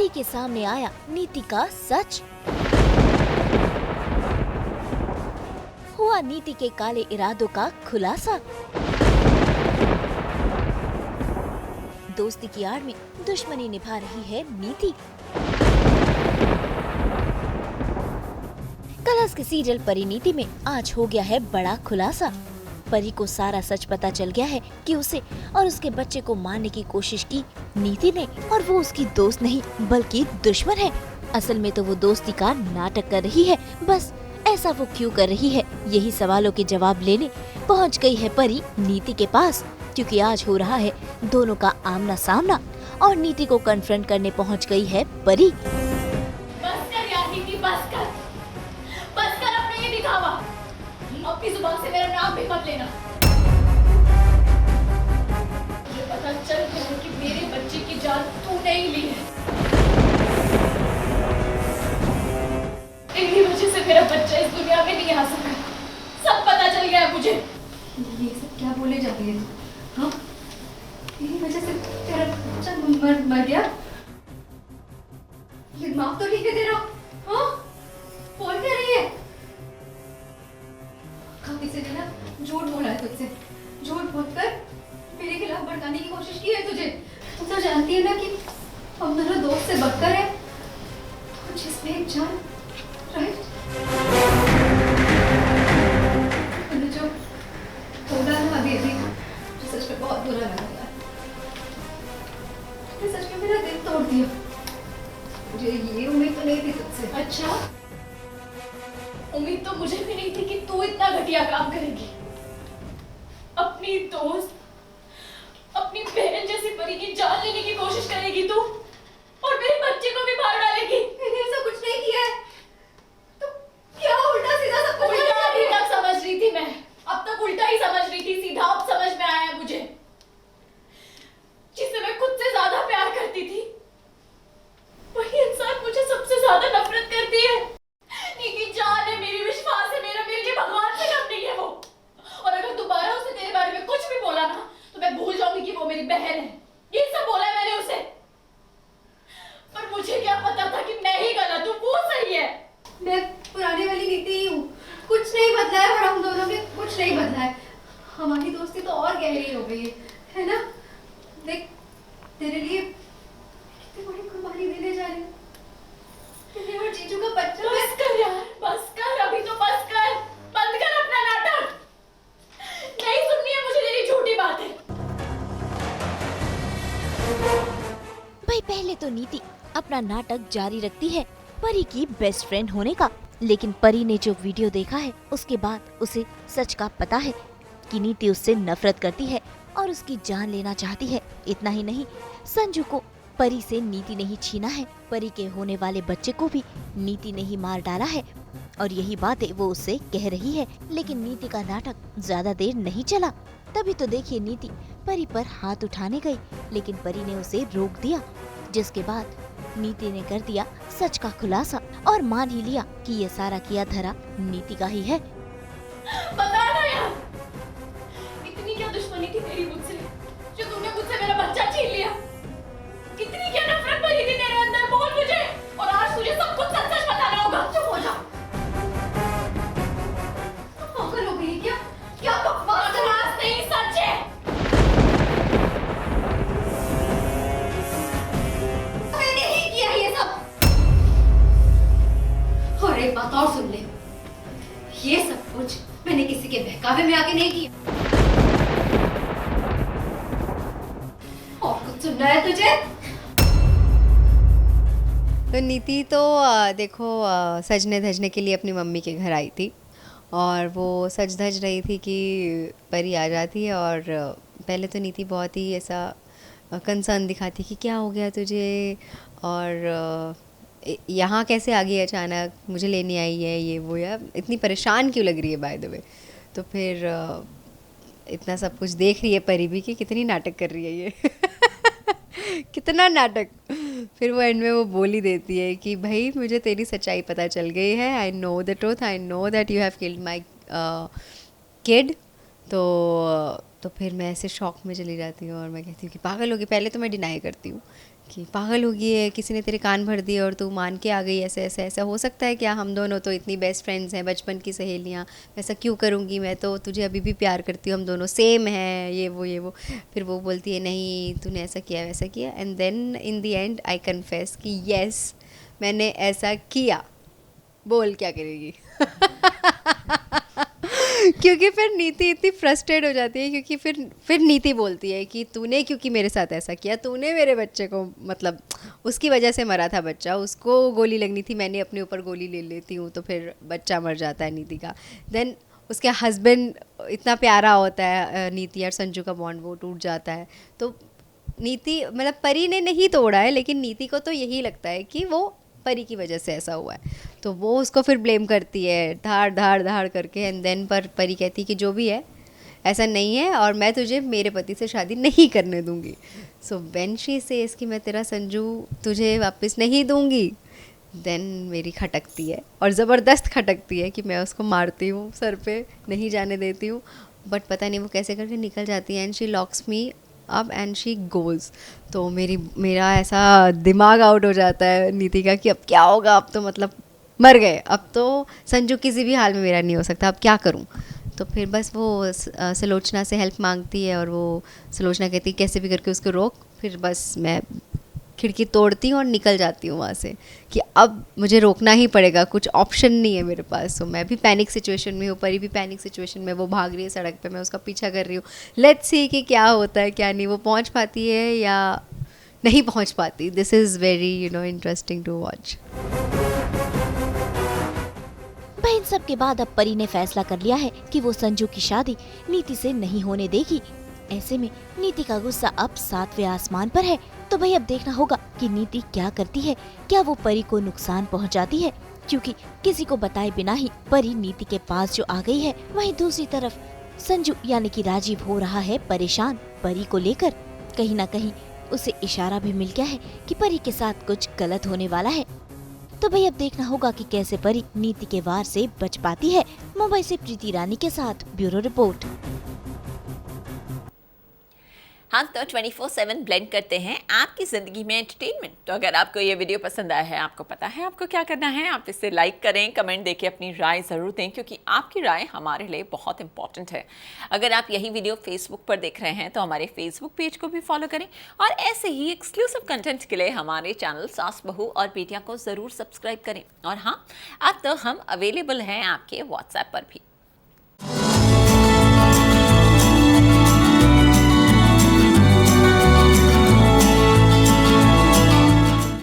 परी के सामने आया नीति का सच। हुआ नीति के काले इरादों का खुलासा। दोस्ती की आड़ में दुश्मनी निभा रही है नीति। कलर्स के सीरियल परिणीति में आज हो गया है बड़ा खुलासा। परी को सारा सच पता चल गया है कि उसे और उसके बच्चे को मारने की कोशिश की नीति ने, और वो उसकी दोस्त नहीं बल्कि दुश्मन है। असल में तो वो दोस्ती का नाटक कर रही है। बस ऐसा वो क्यों कर रही है, यही सवालों के जवाब लेने पहुंच गई है परी नीति के पास। क्योंकि आज हो रहा है दोनों का आमना सामना और नीति को कन्फ्रंट करने पहुंच गई है परी। बस कर यार नीति, बस कर अपने ये दिखावा। अपनी जुबान से मेरा नाम भी मत लेना। मुझे पता चल गया है कि मेरे बच्चे की जान तूने ही ली है। इन्हीं वजह से मेरा बच्चा इस दुनिया में नहीं आ सका। सब पता चल गया है मुझे। ये सब क्या बोले जा रही है तू? हाँ, इन्हीं वजह से तेरा बच्चा मर गया। ये माफ तो नहीं दे रहा। हाँ, बोल क्या रही है? काफी से ना झूठ बोला है तुझसे। झूठ बोलकर मेरे खिलाफ भड़काने की कोशिश की है तुझे। तू तो जानती है ना कि हम दोनों दोस्त से बढ़कर है। तो जिसमें एक जान, राइट? मैंने जो बोला ना अभी मुझे सच में बहुत बुरा लगा यार। तूने सच में मेरा दिल तोड़ दिया। मुझे ये उम्मीद तो नहीं थी तुझसे। अच्छा, उम्मीद तो मुझे भी नहीं थी कि तू इतना घटिया काम करेगी। अपनी दोस्त, अपनी बहन जैसी परी की जान लेने की कोशिश करेगी तू, और मेरे बच्चे को भी मार डालेगी। मैंने ऐसा कुछ नहीं किया है। तो क्या उल्टा सीधा सब कुछ उल्टा अभी तक समझ रही थी मैं, अब तक उल्टा ही समझ रही थी। सीधा अब समझ में आया है मुझे। जिसे मैं खुद से ज्यादा प्यार करती थी, वही इंसान मुझे सबसे ज्यादा नफरत करती है। नीति जान है, मेरी विश्वास है, मेरे लिए भगवान से कम नहीं है वो। और अगर दोबारा उसे तेरे बारे में कुछ भी बोला ना, तो मैं भूल जाऊंगी कि वो मेरी बहन है। ये सब बोला है मैंने उसे। पर मुझे क्या पता था कि मैं ही गलत हूँ, वो सही है। मैं पुरानी वाली नीति ही हूँ। कुछ नहीं बदला है और हम दोनों में कुछ नहीं बदला है। हमारी दोस्ती तो और गहरी हो गई है ना? देख, तेरे लिए कितनी बड़ी कुर्बानी देने जा रही हूँ। तेरे और जीजू का बच्चा। बस कर यार, बस कर, अभी तो बस कर। बंद कर अपना नाटक। नहीं सुननी है मुझे तेरी झूठी बातें। भाई पहले तो नीति अपना नाटक जारी रखती है परी की बेस्ट फ्रेंड होने का। लेकिन परी ने जो वीडियो देखा है उसके बाद उसे सच का पता है कि नीति उससे नफरत करती है और उसकी जान लेना चाहती है। इतना ही नहीं, संजू को परी से नीति ने ही छीना है। परी के होने वाले बच्चे को भी नीति ने ही मार डाला है और यही बातें वो उससे कह रही है। लेकिन नीति का नाटक ज्यादा देर नहीं चला। तभी तो देखिए नीति परी पर हाथ उठाने गई, लेकिन परी ने उसे रोक दिया। जिसके बाद नीति ने कर दिया सच का खुलासा और मान ही लिया कि ये सारा किया धरा नीति का ही है। बता ना यार, इतनी क्या दुश्मनी थी तेरी मुझसे जो तूने मुझसे मेरा बच्चा छीन लिया? कितनी क्या नफरत भरी थी तेरे अंदर, बोल मुझे। और आज तुझे सब कुछ सच सच बताना होगा। चुप हो जा। पागल हो गई क्या? क्या बकवास कर रही है? बकवास नहीं, सच है। मैंने ही किया ये सब। और एक बात और सुन ले, ये सब कुछ मैंने किसी के बहकावे में आके नहीं किया। और कुछ सुनना है तुझे? तो नीति तो देखो सजने धजने के लिए अपनी मम्मी के घर आई थी और वो सज धज रही थी कि परी आ जाती है। और पहले तो नीति बहुत ही ऐसा कंसर्न दिखाती कि क्या हो गया तुझे और यहाँ कैसे आ गई अचानक, मुझे लेने आई है, ये वो, या इतनी परेशान क्यों लग रही है बाय द वे। तो फिर इतना सब कुछ देख रही है परी भी कि कितनी नाटक कर रही है ये कितना नाटक। फिर वो एंड में वो बोल ही देती है कि भाई मुझे तेरी सच्चाई पता चल गई है, I know the truth, I know that you have killed my kid. तो तो फिर मैं ऐसे शॉक में चली जाती हूँ और मैं कहती हूँ कि पागल होगी। पहले तो मैं डिनाई करती हूँ कि पागल होगी है, किसी ने तेरे कान भर दिए और तू मान के आ गई, ऐसे ऐसे ऐसा हो सकता है क्या? हम दोनों तो इतनी बेस्ट फ्रेंड्स हैं, बचपन की सहेलियाँ, ऐसा क्यों करूँगी? मैं तो तुझे अभी भी प्यार करती हूँ, हम दोनों सेम हैं, ये वो। फिर वो बोलती है नहीं तूने ऐसा किया वैसा किया, and then in the end I confess कि येस मैंने ऐसा किया। बोल क्या करेगी? क्योंकि फिर नीति इतनी फ्रस्ट्रेट हो जाती है, क्योंकि फिर नीति बोलती है कि तूने क्योंकि मेरे साथ ऐसा किया, तूने मेरे बच्चे को, मतलब उसकी वजह से मरा था बच्चा, उसको गोली लगनी थी, मैंने अपने ऊपर गोली ले लेती हूँ तो फिर बच्चा मर जाता है नीति का। देन उसके हस्बैंड इतना प्यारा होता है, नीति और संजू का बॉन्ड वो टूट जाता है। तो नीति मतलब परी ने नहीं तोड़ा है, लेकिन नीति को तो यही लगता है कि वो परी की वजह से ऐसा हुआ है, तो वो उसको फिर ब्लेम करती है धाड़ करके। एंड देन पर परी कहती कि जो भी है ऐसा नहीं है और मैं तुझे मेरे पति से शादी नहीं करने दूंगी। सो व्हेन शी सेज कि मैं तेरा संजू तुझे वापस नहीं दूंगी, देन मेरी खटकती है और ज़बरदस्त खटकती है कि मैं उसको मारती हूँ, सर पे नहीं जाने देती हूँ, बट पता नहीं वो कैसे करके निकल जाती है। And she locks me up and she goes. तो मेरा ऐसा दिमाग आउट हो जाता है नीति का कि अब क्या होगा, अब तो मतलब मर गए, अब तो संजू किसी भी हाल में मेरा नहीं हो सकता, अब क्या करूं? तो फिर बस वो सुलोचना से हेल्प मांगती है और वो सुलोचना कहती है कैसे भी करके उसको रोक। फिर बस मैं खिड़की तोड़ती हूँ और निकल जाती हूँ वहाँ से कि अब मुझे रोकना ही पड़ेगा, कुछ ऑप्शन नहीं है मेरे पास। तो मैं भी पैनिक सिचुएशन में हूँ, परी भी पैनिक सिचुएशन में, वो भाग रही है सड़क पे, मैं उसका पीछा कर रही हूँ। लेट्स सी कि क्या होता है क्या नहीं, वो पहुँच पाती है या नहीं पहुँच पाती। This is very interesting to watch. भाई इन सब के बाद अब परी ने फैसला कर लिया है कि वो संजू की शादी नीति से नहीं होने देगी। ऐसे में नीति का गुस्सा अब 7वें आसमान पर है। तो भाई अब देखना होगा कि नीति क्या करती है, क्या वो परी को नुकसान पहुंचाती है, क्योंकि किसी को बताए बिना ही परी नीति के पास जो आ गई है। वहीं दूसरी तरफ संजू यानी कि राजीव हो रहा है परेशान परी को लेकर। कहीं ना कहीं उसे इशारा भी मिल गया है कि परी के साथ कुछ गलत होने वाला है। तो भाई अब देखना होगा कि कैसे परी नीति के वार से बच पाती है। मुंबई से प्रीति रानी के साथ ब्यूरो रिपोर्ट। हम तो 24/7 ब्लेंड करते हैं आपकी ज़िंदगी में एंटरटेनमेंट। तो अगर आपको ये वीडियो पसंद आया है, आपको पता है आपको क्या करना है, आप इसे लाइक करें, कमेंट देके अपनी राय ज़रूर दें, क्योंकि आपकी राय हमारे लिए बहुत इंपॉर्टेंट है। अगर आप यही वीडियो फेसबुक पर देख रहे हैं तो हमारे फेसबुक पेज को भी फॉलो करें और ऐसे ही एक्सक्लूसिव कंटेंट के लिए हमारे चैनल सास बहू और बेटियां को ज़रूर सब्सक्राइब करें। और हाँ, अब तो हम अवेलेबल हैं आपके व्हाट्सएप पर भी।